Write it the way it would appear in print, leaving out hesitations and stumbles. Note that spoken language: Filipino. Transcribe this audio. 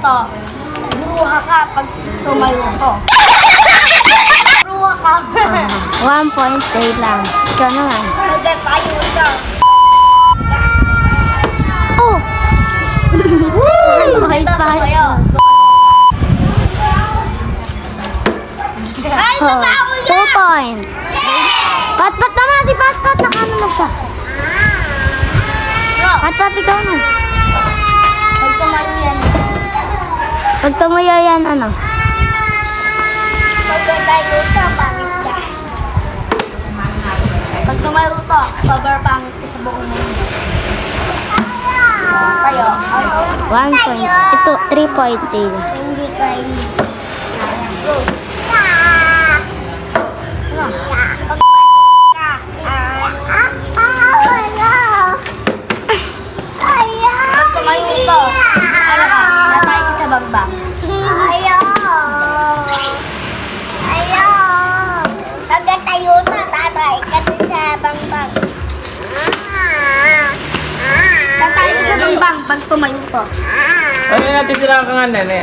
to. Bruha ka pag tumayo to. Bruha ka. 1 point stay lang. Ikaw naman. Magkatayo ka. Oh! Okay, Ito pa. tayo. Ay, Oh, matao 2 point. Pat-pat naman si Pat-pat. Nakano na siya. Pat-pat, ikaw na. Pag tumayo yan. Pag tumuyo yan, ano? Magkatayo to, pangit ka. Pag tumayo to, sobrang pangit ka sa buong mundo. Tayo. 1 point. Ito, 3 point tail. Hindi tayo. Go. Pag Pag tumayo to, ano ka? Natay ka sa bagbang. Pagkatayo na, tatay ka din sa bangbang. Tatay ka sa bangbang pag tumayo to. Ano natin sila ka nga nene?